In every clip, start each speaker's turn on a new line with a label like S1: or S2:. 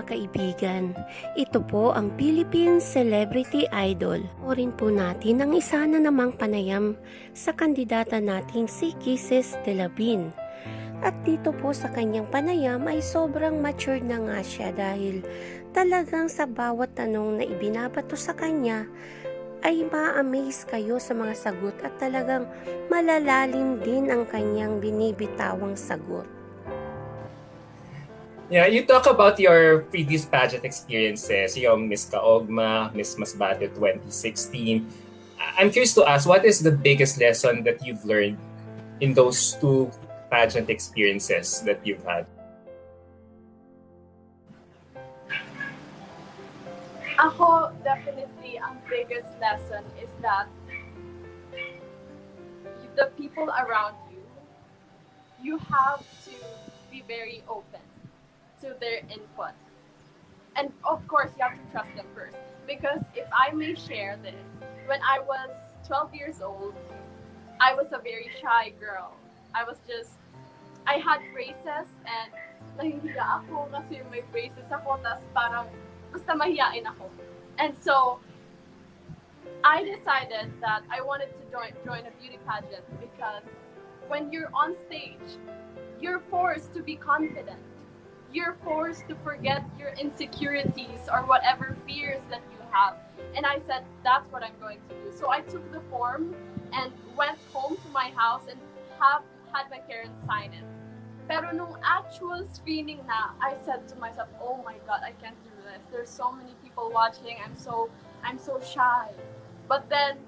S1: kaibigan. Ito po ang Philippine Celebrity Idol. Orin po natin ang isa na namang panayam sa kandidata nating si Delavin. At dito po sa kanyang panayam ay sobrang matured na nga siya dahil talagang sa bawat tanong na ibinabato sa kanya ay ma-amaze kayo sa mga sagot at talagang malalalim din ang kanyang binibitawang sagot.
S2: Yeah, you talk about your previous pageant experiences, yung Miss Kaogma, Miss Masbate 2016. I'm curious to ask, what is the biggest lesson that you've learned in those two pageant experiences that you've had?
S3: Ako, definitely, ang biggest lesson is that the people around you, you have to be very open to their input. And of course, you have to trust them first. Because if I may share this, when I was 12 years old, I was a very shy girl. I had braces and nahihiya ako kasi may braces ako, tas parang basta mahiyain ako. And so, I decided that I wanted to join a beauty pageant because when you're on stage, you're forced to be confident. You're forced to forget your insecurities or whatever fears that you have. And I said, that's what I'm going to do. So I took the form and went home to my house and had my parents sign it. Pero nung actual screening na, I said to myself, oh my God, I can't do this. There's so many people watching. I'm so shy. But then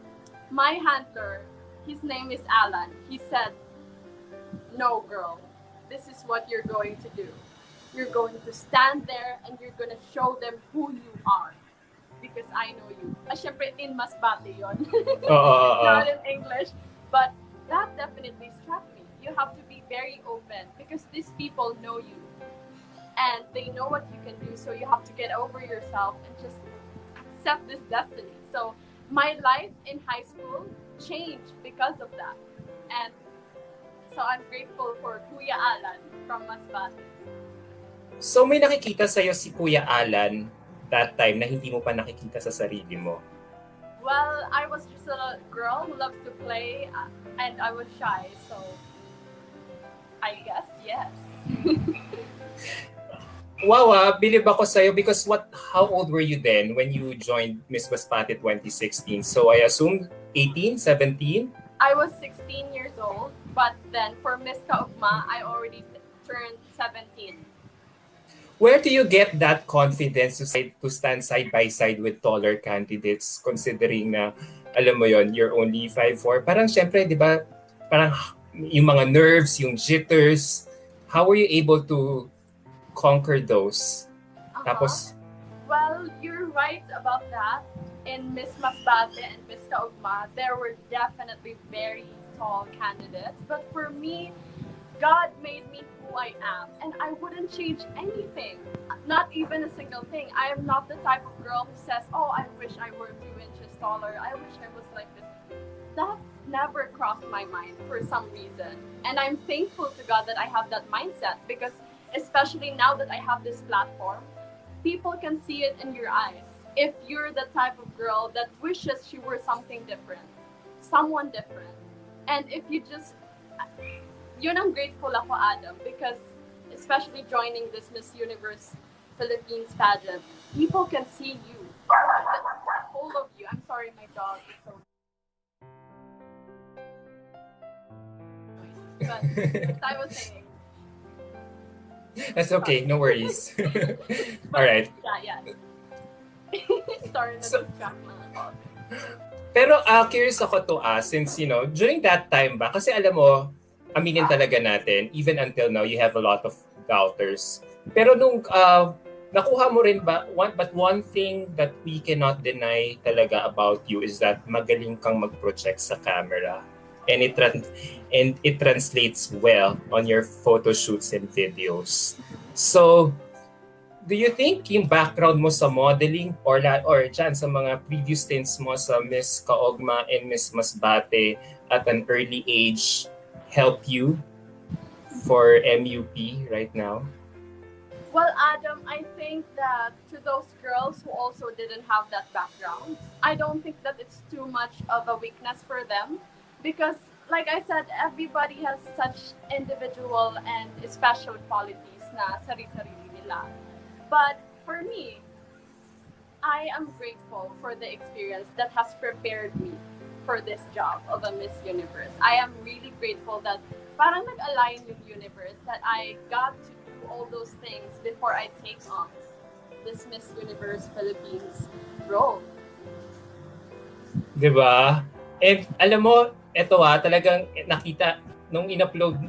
S3: my handler, his name is Alan, he said, no girl, this is what you're going to do. You're going to stand there and you're going to show them who you are. Because I know you. Siyempre, in Masbate yun. Not in English. But that definitely struck me. You have to be very open because these people know you. And they know what you can do. So you have to get over yourself and just accept this destiny. So my life in high school changed because of that. And so I'm grateful for Kuya Alan from Masbate.
S2: So may nakikita sa'yo si Kuya Alan that time na hindi mo pa nakikita sa sarili mo?
S3: Well, I was just a girl who loves to play and I was shy, so I guess yes.
S2: Wow, believe ako sa'yo because how old were you then when you joined Miss Masbate 2016? So I assume 18, 17?
S3: I was 16 years old, but then for Miss Kaugma, I already turned 17.
S2: Where do you get that confidence to stand side by side with taller candidates considering na, alam mo yon, you're only 5'4"? Parang syempre, di ba, parang yung mga nerves, yung jitters, how were you able to conquer those? Tapos,
S3: well, you're right about that. In Miss Masbate and Miss Kaugma, there were definitely very tall candidates. But for me, God made me who I am, and I wouldn't change anything. Not even a single thing. I am not the type of girl who says, oh, I wish I were 2 inches taller. I wish I was like this. That's never crossed my mind for some reason. And I'm thankful to God that I have that mindset because especially now that I have this platform, people can see it in your eyes. If you're the type of girl that wishes she were something different, someone different, and if you just, yun ang grateful ako, Adam, because especially joining this Miss Universe Philippines pageant, people can see you, the whole of you. I'm sorry, my dog is so noisy. But as I was saying,
S2: that's okay, no worries. All right.
S3: Yeah. Sorry, na-distract lang ako.
S2: Pero curious ako to ask, since, during that time ba, kasi alam mo, aminin talaga natin, even until now, you have a lot of doubters. Pero nung nakuha mo rin ba, but one thing that we cannot deny talaga about you is that magaling kang mag-project sa camera. And it translates well on your photo shoots and videos. So, do you think yung background mo sa modeling or dyan sa mga previous stints mo sa Miss Kaogma and Miss Masbate at an early age help you for MUP right now?
S3: Well, Adam, I think that to those girls who also didn't have that background, I don't think that it's too much of a weakness for them because, like I said, everybody has such individual and special qualities na sari-sarili nila. But for me, I am grateful for the experience that has prepared me for this job of a Miss Universe. I am really grateful that parang nag-align yung universe that I got to do all those things before I take on this Miss Universe Philippines role.
S2: Di ba? And alam mo, eto talagang nakita nung in-upload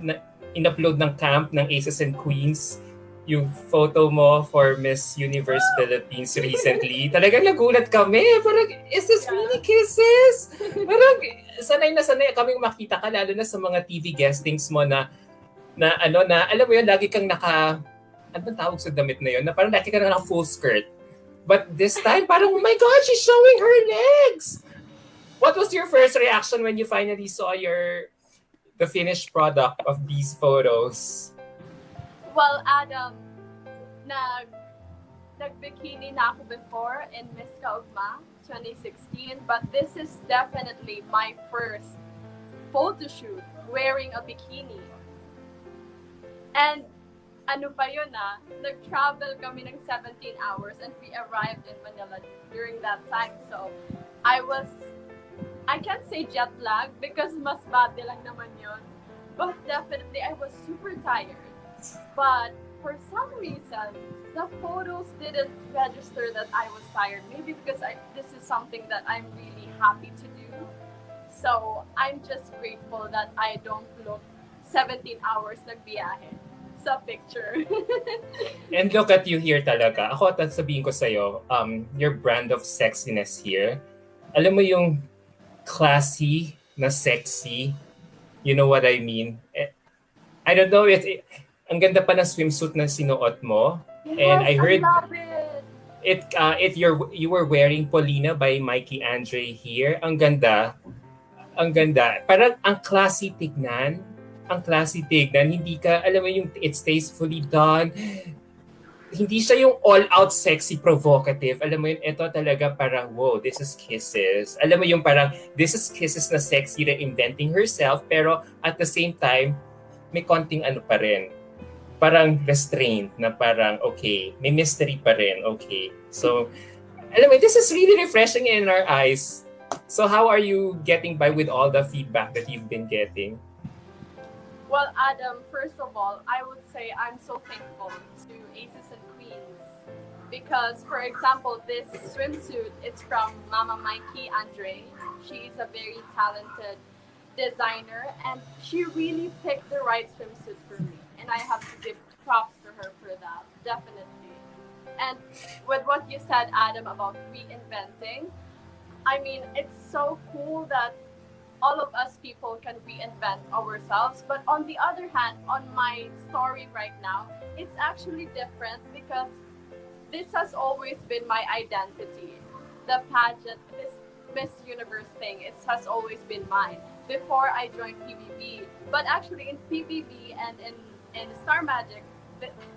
S2: ng camp ng Aces and Queens yung photo mo for Miss Universe Philippines recently. Talagang nagulat kami. Parang, is this really kisses? Parang, sanay na sanay kaming makita ka, lalo na sa mga TV guestings mo na alam mo yun, lagi kang anong tawag sa damit na yun? Na parang lagi kang naka full skirt. But this time, parang, oh my God, she's showing her legs! What was your first reaction when you finally saw the finished product of these photos?
S3: Well, Adam, nag-bikini na ako before in Miss Kaugma 2016, but this is definitely my first photo shoot wearing a bikini. And ano pa yun nag-travel kami ng 17 hours and we arrived in Manila during that time. So, I can't say jet lag because mas bate lang naman yun. But definitely, I was super tired. But for some reason, the photos didn't register that I was tired. Maybe because this is something that I'm really happy to do. So, I'm just grateful that I don't look 17 hours nagbiyahe sa picture.
S2: And look at you here talaga. Ako, sabihin ko sa'yo, your brand of sexiness here, alam mo yung classy na sexy, you know what I mean? I don't know, ang ganda pa ng swimsuit na sinuot mo.
S3: Yes,
S2: And I heard
S3: love it.
S2: you were wearing Paulina by Mikey Andre here. Ang ganda. Ang ganda. Parang ang classy tignan. Ang classy tignan. Hindi ka, alam mo yung it stays fully done. Hindi siya yung all-out sexy provocative. Alam mo yun, ito talaga parang, wow, this is kisses. Alam mo yung parang, this is kisses na sexy, reinventing herself, pero at the same time, may konting ano pa rin. Parang restrained na parang, okay, may mystery pa rin, okay. So, alam mo, this is really refreshing in our eyes. So how are you getting by with all the feedback that you've been getting?
S3: Well, Adam, first of all, I would say I'm so thankful to Aces and Queens because, for example, this swimsuit, it's from Mama Mikey Andre. She is a very talented designer and she really picked the right swimsuit for me. And I have to give props to her for that, definitely. And with what you said, Adam, about reinventing, I mean, it's so cool that all of us people can reinvent ourselves. But on the other hand, on my story right now, it's actually different because this has always been my identity. The pageant, this Miss Universe thing, it has always been mine before I joined PBB. But actually in PBB and in Star Magic,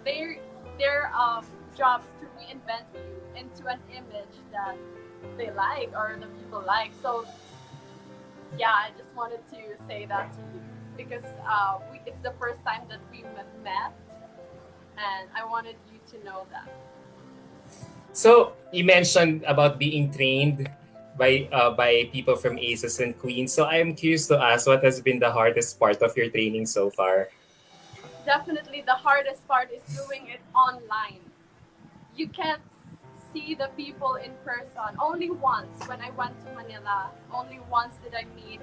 S3: their jobs to reinvent you into an image that they like or the people like. So yeah, I just wanted to say that to you because it's the first time that we met, and I wanted you to know that.
S2: So you mentioned about being trained by people from Aces and Queens. So I am curious to ask, what has been the hardest part of your training so far?
S3: Definitely, the hardest part is doing it online. You can't see the people in person. Only once when I went to Manila, only once did I meet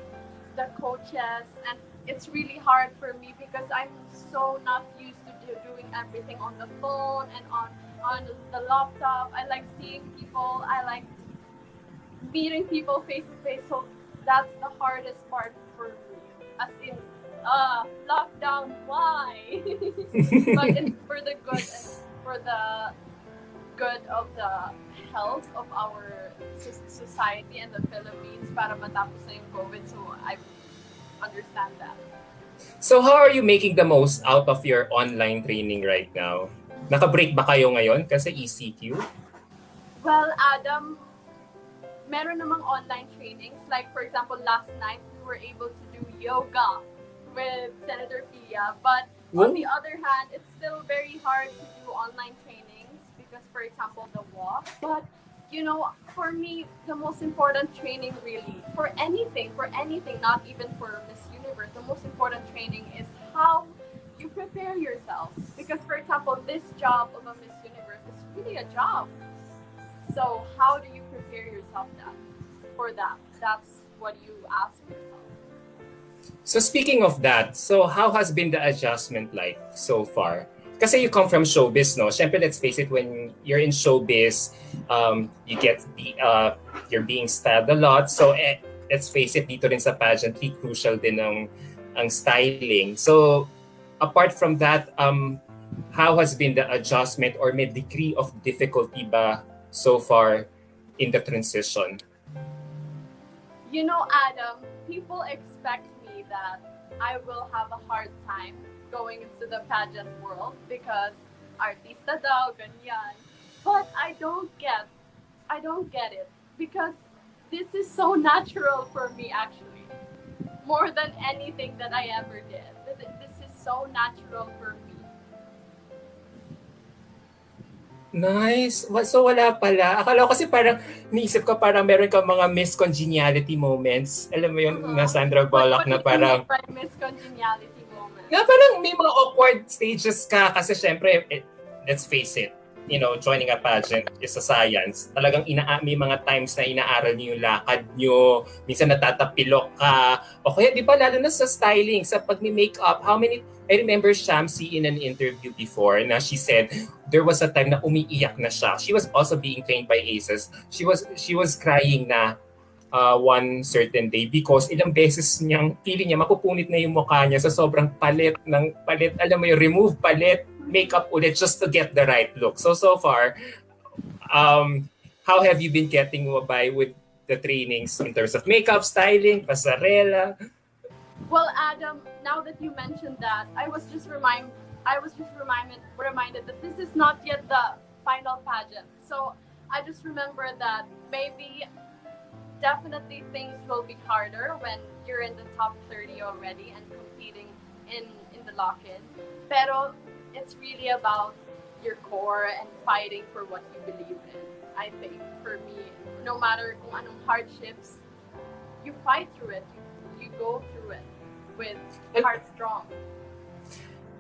S3: the coaches, and it's really hard for me because I'm so not used to doing everything on the phone and on the laptop. I like seeing people. I like meeting people face to face. So that's the hardest part for me. As in, lockdown, why? But it's for the good and for the good of the health of our society and the Philippines para matapos na yung COVID. So I understand that.
S2: So how are you making the most out of your online training right now? Naka-break ba kayo ngayon kasi ECQ?
S3: Well, Adam, meron namang online trainings. Like, for example, last night, we were able to do yoga with Senator Pia. But on the other hand, it's still very hard to do online trainings because, for example, the walk. But, you know, for me, the most important training really, for anything, not even for Miss Universe, the most important training is how you prepare yourself. Because, for example, this job of a Miss Universe is really a job. So how do you prepare yourself for that? That's what you ask yourself.
S2: So speaking of that, so how has been the adjustment like so far? Kasi you come from showbiz, no? Siyempre, let's face it, when you're in showbiz, you get you're being styled a lot. So let's face it, dito rin sa pageantry, crucial din ang styling. So apart from that, how has been the adjustment or may degree of difficulty ba so far in the transition?
S3: You know, Adam, people expect me that I will have a hard time going into the pageant world because artista daw, ganyan. But I don't get it because this is so natural for me actually. More than anything that I ever did. This is so natural for me.
S2: Nice. So wala pala. Akala ko kasi parang naisip ko parang meron kang mga miscongeniality moments. Alam mo yun, na Sandra Bullock na parang
S3: Miscongeniality moment.
S2: na parang may mga awkward stages ka kasi syempre, let's face it, you know, joining a pageant is a science. Talagang may mga times na inaaral niyo yung lakad niyo, minsan natatapilok ka, o kaya di ba lalo na sa styling, sa pag-makeup, I remember Shamsi in an interview before na she said there was a time na umiiyak na siya. She was also being trained by ACES. She was crying na one certain day because ilang beses niyang feeling niya mapupunit na yung mukha niya sa sobrang palit, alam mo yung remove palit, makeup ulit just to get the right look. So far, how have you been getting by with the trainings in terms of makeup, styling, pasarela?
S3: Well, Adam, now that you mentioned that, I was just reminded that this is not yet the final pageant. So I just remember that maybe definitely things will be harder when you're in the top 30 already and competing in the lock-in. Pero it's really about your core and fighting for what you believe in. I think for me, no matter kung anong hardships, you fight through it. You go through it with heart strong.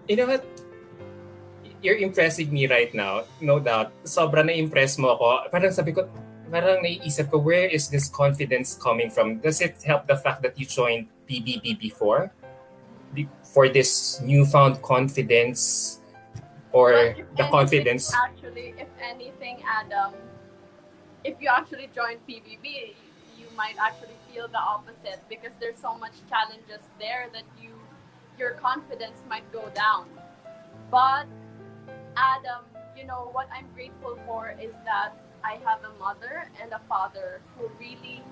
S2: You know what? You're impressing me right now. No doubt. Sobrang na-impress mo ako. Parang sabi ko, parang naiisip ko, where is this confidence coming from? Does it help the fact that you joined PBB before? For this newfound confidence or the confidence?
S3: Actually, if anything, Adam, if you actually join PBB, you might actually feel the opposite because there's so much challenges there that your confidence might go down. But Adam, you know what I'm grateful for is that I have a mother and a father who really,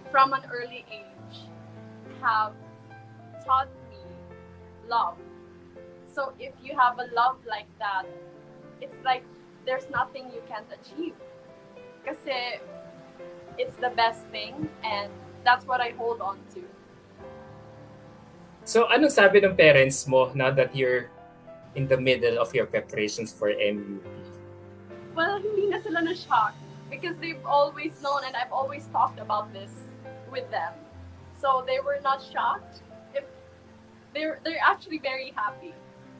S3: from an early age, have taught me love. So if you have a love like that, it's like there's nothing you can't achieve. Kasi it's the best thing and that's what I hold on to.
S2: So anong sabi ng parents mo now that you're in the middle of your preparations for MUP?
S3: Well, hindi na sila na-shock because they've always known and I've always talked about this with them. So they were not shocked. They're actually very happy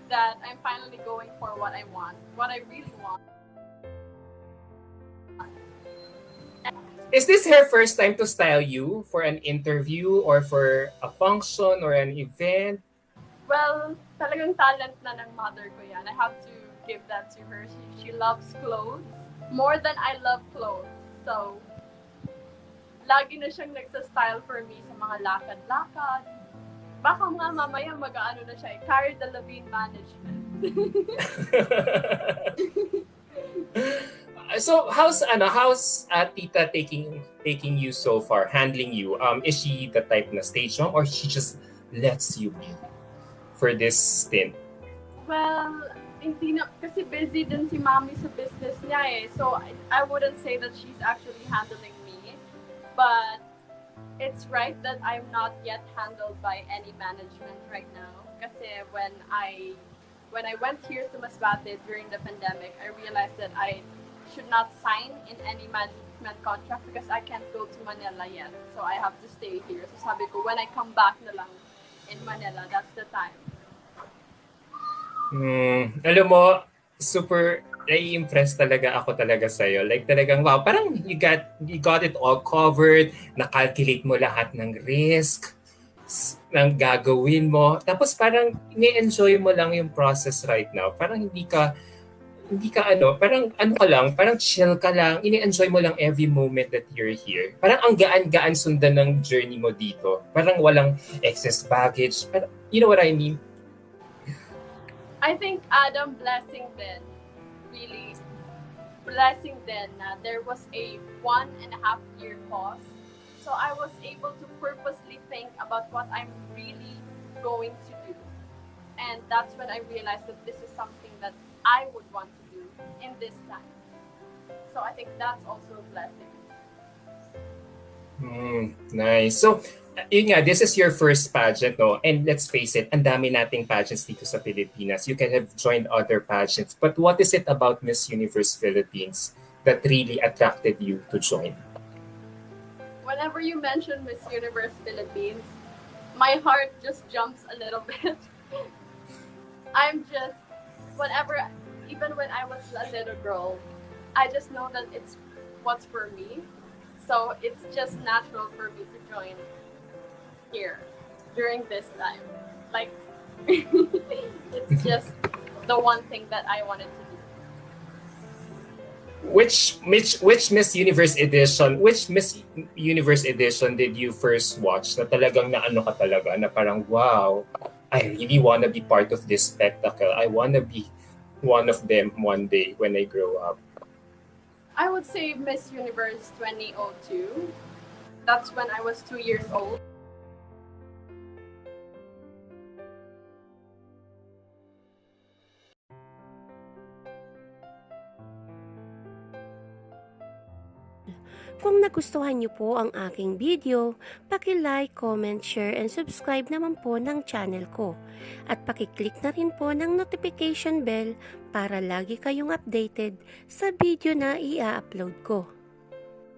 S3: that I'm finally going for what I want, what I really want.
S2: Is this her first time to style you for an interview or for a function or an event?
S3: Well, talagang talent na ng mother ko yan. I have to give that to her. She loves clothes more than I love clothes. So, lagi na siyang nagsa-style for me sa mga lakad-lakad. Baka nga mamaya mag-ano na siya, carry Delavin management.
S2: So how's Tita taking you so far, handling you? Is she the type na stage mom or she just lets you be for this stint?
S3: Well, hindi na, kasi busy din si mommy sa business niya eh. So, I wouldn't say that she's actually handling me. But, it's right that I'm not yet handled by any management right now. Kasi when I went here to Masbate during the pandemic, I realized that I should not sign in any management contract because I can't go to Manila yet. So, I have to stay here. So, sabi ko, when I come back na lang in Manila, that's the time.
S2: Alam mo, super nai-impress talaga ako talaga sa'yo. Like talagang, wow, parang you got it all covered, na-calculate mo lahat ng risk, ng gagawin mo. Tapos parang ni-enjoy mo lang yung process right now. Parang hindi ka ano, parang ano ka lang, parang chill ka lang, ini-enjoy mo lang every moment that you're here. Parang ang gaan-gaan sundan ng journey mo dito. Parang walang excess baggage. Parang, you know what I mean?
S3: I think Adam blessing then, really blessing then na there was a 1.5 year pause. So I was able to purposely think about what I'm really going to do. And that's when I realized that this is something that I would want to do in this time. So I think that's also a blessing.
S2: Nice. So, yun nga, this is your first pageant, no? And let's face it, ang dami nating pageants dito sa Pilipinas. You can have joined other pageants. But what is it about Miss Universe Philippines that really attracted you to join?
S3: Whenever you mention Miss Universe Philippines, my heart just jumps a little bit. I'm just, even when I was a little girl, I just know that it's what's for me. So it's just natural for me to join here during this time. Like, it's just the one thing that I wanted to do.
S2: Which Miss Universe edition did you first watch na talagang naano ka talaga na parang wow, I really wanna be part of this spectacle. I wanna be one of them one day when I grow up.
S3: I would say Miss Universe 2002. That's when I was 2 years old.
S1: Kung nagustuhan niyo po ang aking video, paki-like, comment, share, and subscribe naman po ng channel ko. At paki-click na rin po ng notification bell para lagi kayong updated sa video na i-upload ko.